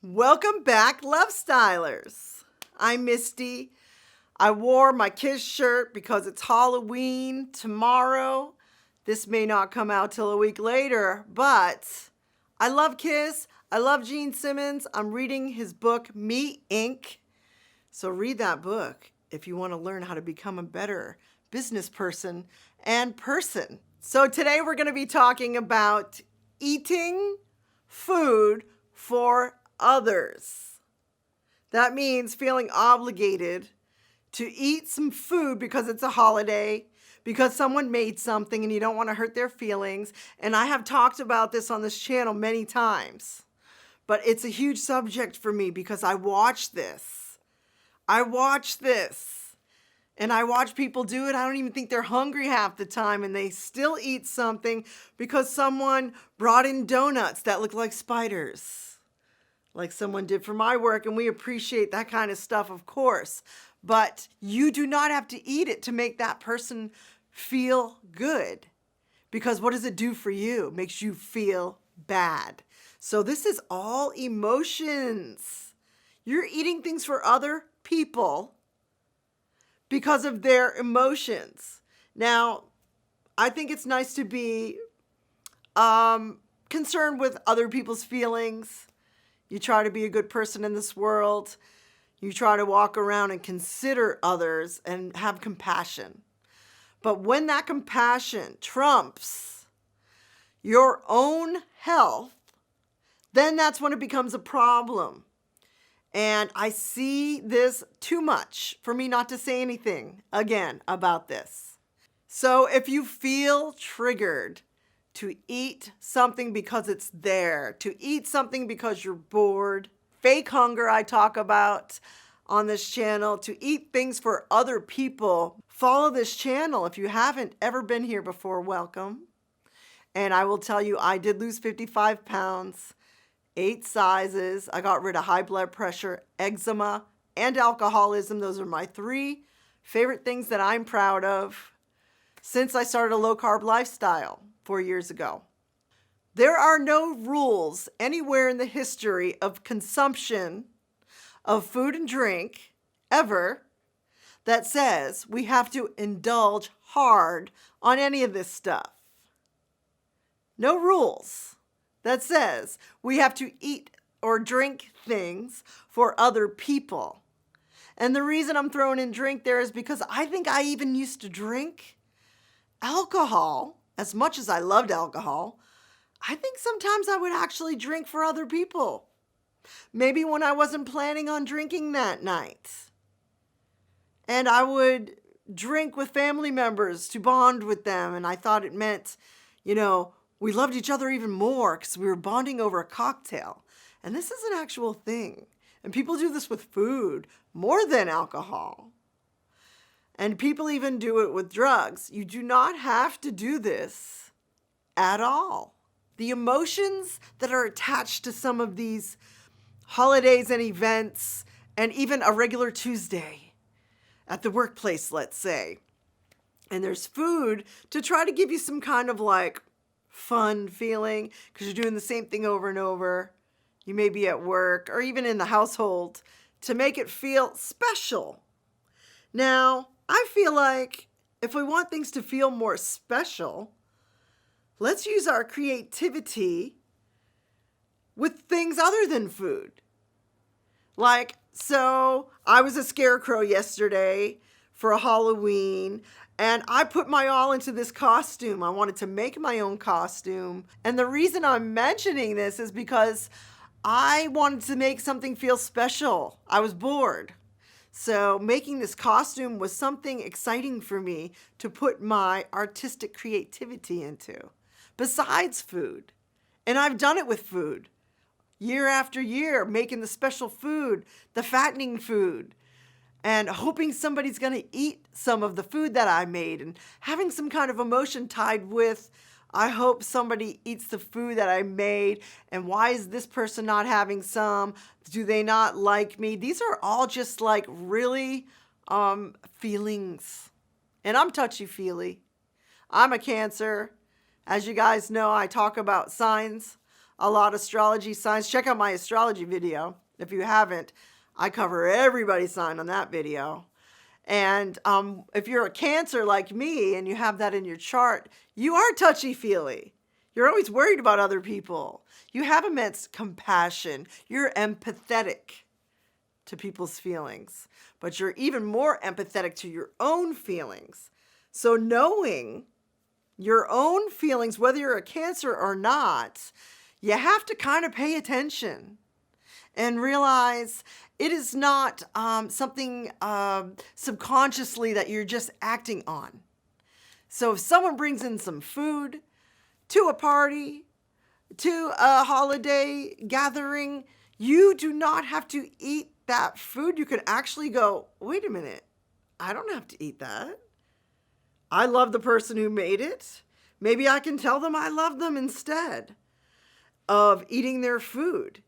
Welcome back, Love Stylers. I'm Misty. I wore my Kiss shirt because it's Halloween tomorrow. This may not come out till a week later, but I love Kiss. I love Gene Simmons. I'm reading his book, Me Inc. So read that book if you want to learn how to become a better business person and person. So today we're going to be talking about eating food for others. That means feeling obligated to eat some food because it's a holiday, because someone made something and you don't want to hurt their feelings. And I have talked about this on this channel many times, but it's a huge subject for me because I watch this. And I watch people do it. I don't even think they're hungry half the time, and they still eat something because someone brought in donuts that look like spiders, like someone did for my work, and we appreciate that kind of stuff, of course. But you do not have to eat it to make that person feel good, because what does it do for you? It makes you feel bad. So this is all emotions. You're eating things for other people because of their emotions. Now, I think it's nice to be concerned with other people's feelings. You try to be a good person in this world. You try to walk around and consider others and have compassion. But when that compassion trumps your own health, then that's when it becomes a problem. And I see this too much for me not to say anything again about this. So if you feel triggered to eat something because it's there, to eat something because you're bored, fake hunger I talk about on this channel, to eat things for other people, follow this channel. If you haven't ever been here before, welcome. And I will tell you, I did lose 55 pounds. 8 sizes. I got rid of high blood pressure, eczema, and alcoholism. Those are my 3 favorite things that I'm proud of since I started a low-carb lifestyle 4 years ago. There are no rules anywhere in the history of consumption of food and drink ever that says we have to indulge hard on any of this stuff. No rules that says we have to eat or drink things for other people. And the reason I'm throwing in drink there is because I think I even used to drink alcohol. As much as I loved alcohol, I think sometimes I would actually drink for other people. Maybe when I wasn't planning on drinking that night. And I would drink with family members to bond with them. And I thought it meant, we loved each other even more because we were bonding over a cocktail. And this is an actual thing. And people do this with food more than alcohol. And people even do it with drugs. You do not have to do this at all. The emotions that are attached to some of these holidays and events, and even a regular Tuesday at the workplace, let's say. And there's food to try to give you some kind of fun feeling because you're doing the same thing over and over. You may be at work or even in the household to make it feel special. Now, I feel like if we want things to feel more special, let's use our creativity with things other than food. So I was a scarecrow yesterday for a Halloween, and I put my all into this costume. I wanted to make my own costume. And the reason I'm mentioning this is because I wanted to make something feel special. I was bored. So making this costume was something exciting for me to put my artistic creativity into, besides food. And I've done it with food. Year after year, making the special food, the fattening food, and hoping somebody's going to eat some of the food that I made, and having some kind of emotion tied with, I hope somebody eats the food that I made, and why is this person not having some? Do they not like me? These are all just really feelings. And I'm touchy-feely. I'm a Cancer. As you guys know, I talk about signs a lot of astrology signs. Check out my astrology video. If you haven't, I cover everybody's sign on that video. And if you're a Cancer like me and you have that in your chart, you are touchy-feely. You're always worried about other people. You have immense compassion. You're empathetic to people's feelings, but you're even more empathetic to your own feelings. So knowing your own feelings, whether you're a Cancer or not, you have to kind of pay attention and realize it is not something subconsciously that you're just acting on. So if someone brings in some food to a party, to a holiday gathering, you do not have to eat that food. You can actually go, wait a minute, I don't have to eat that. I love the person who made it. Maybe I can tell them I love them instead of eating their food.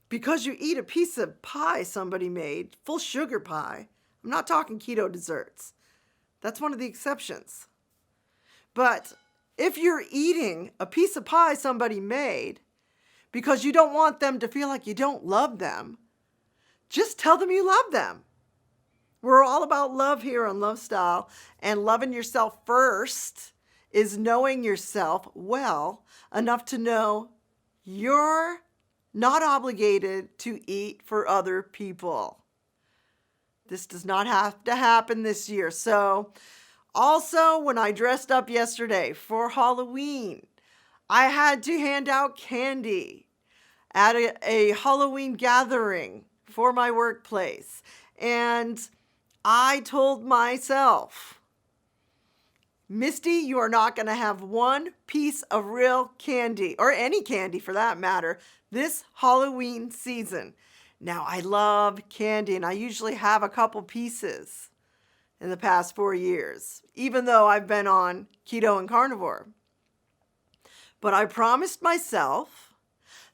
Because you eat a piece of pie somebody made, full sugar pie. I'm not talking keto desserts. That's one of the exceptions. But if you're eating a piece of pie somebody made because you don't want them to feel like you don't love them, just tell them you love them. We're all about love here on Love Style, and loving yourself first is knowing yourself well enough to know you're not obligated to eat for other people. This does not have to happen this year. So, also, when I dressed up yesterday for Halloween, I had to hand out candy at a Halloween gathering for my workplace. And I told myself, Misty, you are not going to have one piece of real candy, or any candy for that matter, this Halloween season. Now, I love candy, and I usually have a couple pieces in the past 4 years, even though I've been on keto and carnivore. But I promised myself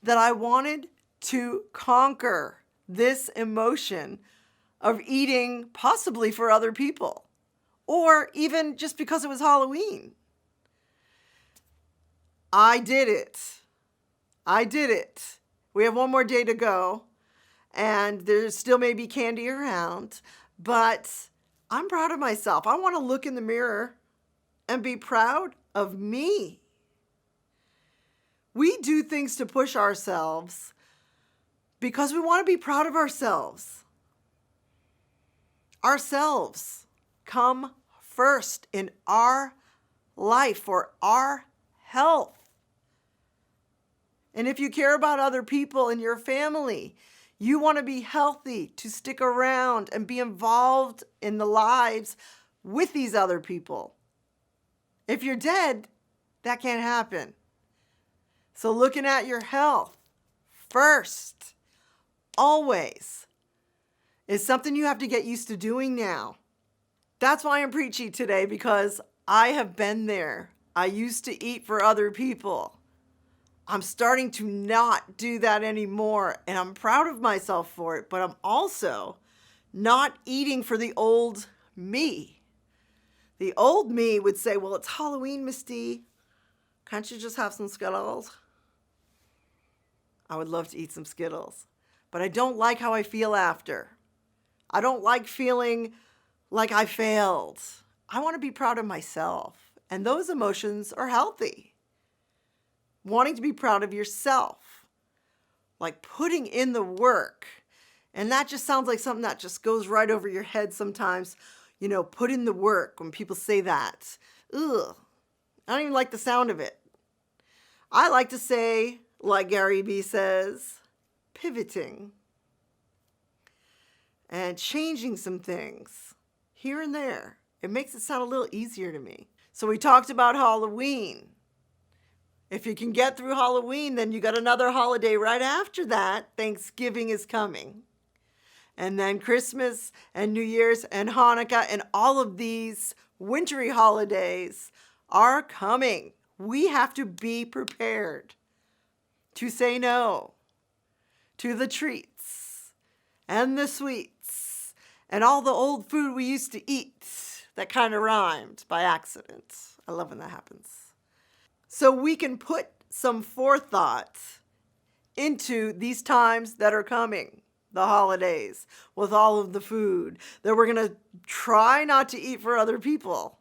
that I wanted to conquer this emotion of eating possibly for other people, or even just because it was Halloween. I did it. I did it. We have one more day to go, and there still may be candy around, but I'm proud of myself. I want to look in the mirror and be proud of me. We do things to push ourselves because we want to be proud of ourselves. Ourselves come first in our life for our health. And if you care about other people in your family, you want to be healthy to stick around and be involved in the lives with these other people. If you're dead, that can't happen. So looking at your health first, always, is something you have to get used to doing now. That's why I'm preachy today, because I have been there. I used to eat for other people. I'm starting to not do that anymore, and I'm proud of myself for it, but I'm also not eating for the old me. The old me would say, well, it's Halloween, Misty. Can't you just have some Skittles? I would love to eat some Skittles, but I don't like how I feel after. I don't like feeling like I failed. I want to be proud of myself, and those emotions are healthy. Wanting to be proud of yourself, like putting in the work. And that just sounds like something that just goes right over your head sometimes. You know, put in the work when people say that. Ugh, I don't even like the sound of it. I like to say, like Gary B says, pivoting and changing some things here and there. It makes it sound a little easier to me. So we talked about Halloween. If you can get through Halloween, then you got another holiday right after that. Thanksgiving is coming. And then Christmas and New Year's and Hanukkah and all of these wintry holidays are coming. We have to be prepared to say no to the treats and the sweets and all the old food we used to eat that kind of rhymed by accident. I love when that happens. So we can put some forethought into these times that are coming, the holidays, with all of the food that we're going to try not to eat for other people.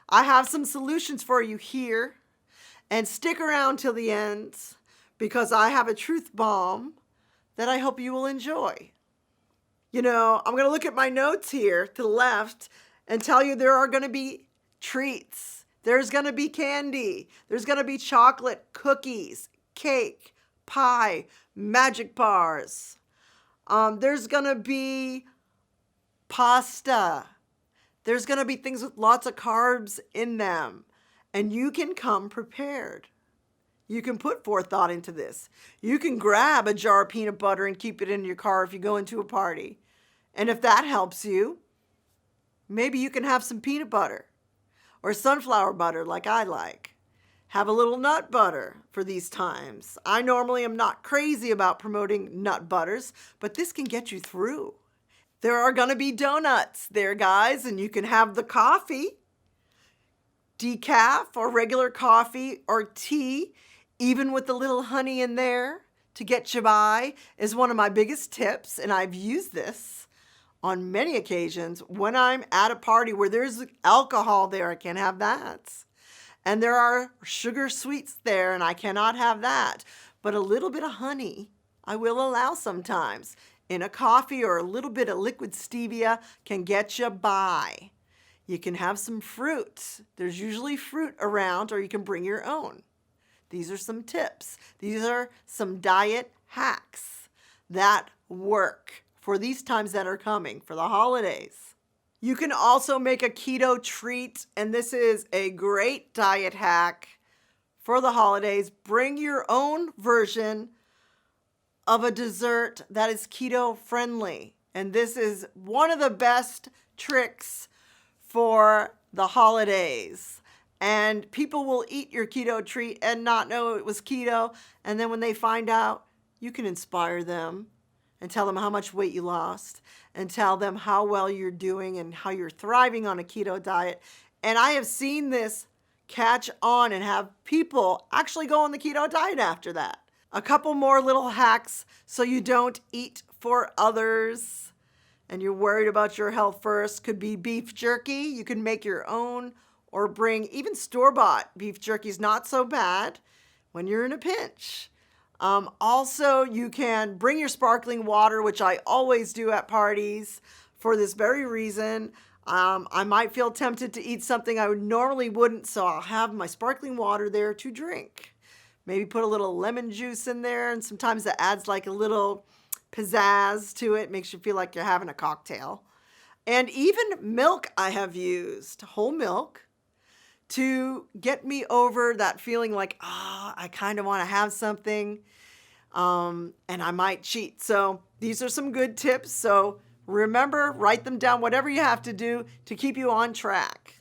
I have some solutions for you here, and stick around till the end because I have a truth bomb that I hope you will enjoy. I'm going to look at my notes here to the left and tell you there are going to be treats. There's going to be candy. There's going to be chocolate, cookies, cake, pie, magic bars. There's going to be pasta. There's going to be things with lots of carbs in them. And you can come prepared. You can put forethought into this. You can grab a jar of peanut butter and keep it in your car if you go into a party. And if that helps you, maybe you can have some peanut butter or sunflower butter like I like. Have a little nut butter for these times. I normally am not crazy about promoting nut butters, but this can get you through. There are going to be donuts there, guys, and you can have the coffee, decaf or regular coffee or tea, even with a little honey in there to get you by, is one of my biggest tips, and I've used this on many occasions when I'm at a party where there's alcohol there. I can't have that. And there are sugar sweets there, and I cannot have that. But a little bit of honey I will allow sometimes in a coffee, or a little bit of liquid stevia can get you by. You can have some fruit. There's usually fruit around, or you can bring your own. These are some tips. These are some diet hacks that work for these times that are coming, for the holidays. You can also make a keto treat, and this is a great diet hack for the holidays. Bring your own version of a dessert that is keto friendly. And this is one of the best tricks for the holidays. And people will eat your keto treat and not know it was keto. And then when they find out, you can inspire them and tell them how much weight you lost and tell them how well you're doing and how you're thriving on a keto diet. And I have seen this catch on and have people actually go on the keto diet after that. A couple more little hacks so you don't eat for others and you're worried about your health first could be beef jerky. You can make your own or bring even store-bought beef jerky is not so bad when you're in a pinch. Also, you can bring your sparkling water, which I always do at parties for this very reason. I might feel tempted to eat something I normally wouldn't, so I'll have my sparkling water there to drink. Maybe put a little lemon juice in there, and sometimes that adds like a little pizzazz to it, makes you feel like you're having a cocktail. And even milk I have used, whole milk, to get me over that feeling like, I kind of want to have something, and I might cheat. So these are some good tips. So remember, write them down, whatever you have to do to keep you on track.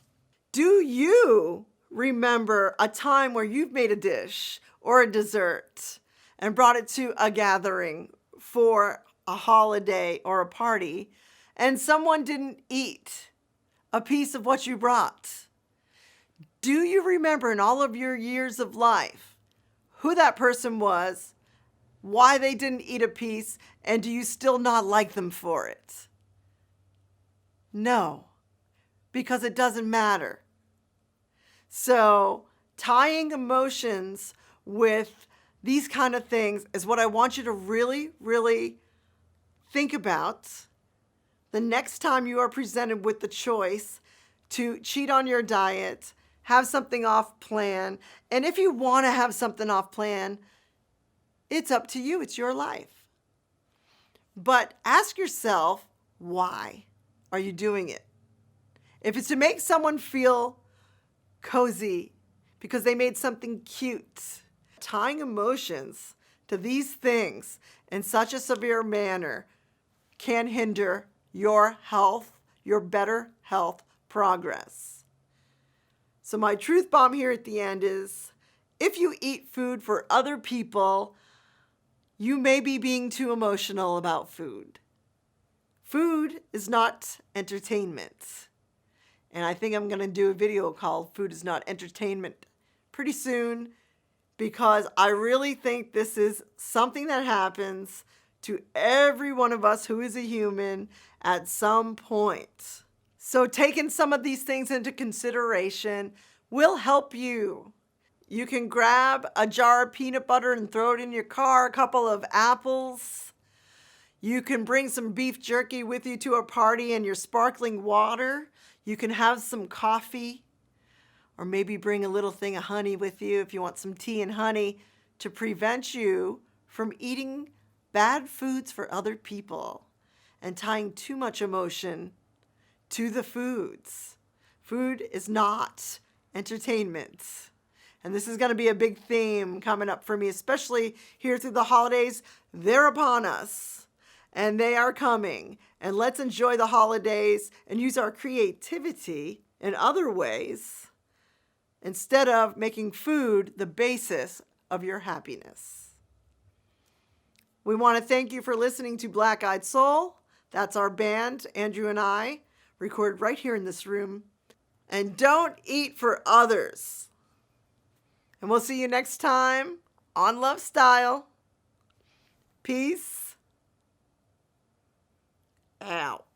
Do you remember a time where you've made a dish or a dessert and brought it to a gathering for a holiday or a party, and someone didn't eat a piece of what you brought? Do you remember in all of your years of life who that person was, why they didn't eat a piece, and do you still not like them for it? No, because it doesn't matter. So tying emotions with these kind of things is what I want you to really, really think about the next time you are presented with the choice to cheat on your diet, have something off plan. And if you want to have something off plan, it's up to you. It's your life. But ask yourself, why are you doing it? If it's to make someone feel cozy because they made something cute, tying emotions to these things in such a severe manner can hinder your health, your better health progress. So my truth bomb here at the end is, if you eat food for other people, you may be being too emotional about food. Food is not entertainment. And I think I'm going to do a video called Food is Not Entertainment pretty soon because I really think this is something that happens to every one of us who is a human at some point. So taking some of these things into consideration will help you. You can grab a jar of peanut butter and throw it in your car, a couple of apples. You can bring some beef jerky with you to a party and your sparkling water. You can have some coffee, or maybe bring a little thing of honey with you if you want some tea and honey to prevent you from eating bad foods for other people and tying too much emotion to the foods. Food is not entertainment. And this is going to be a big theme coming up for me, especially here through the holidays. They're upon us and they are coming. And let's enjoy the holidays and use our creativity in other ways instead of making food the basis of your happiness. We want to thank you for listening to Black Eyed Soul. That's our band, Andrew and I, recorded right here in this room. And don't eat for others. And we'll see you next time on Love Style. Peace out.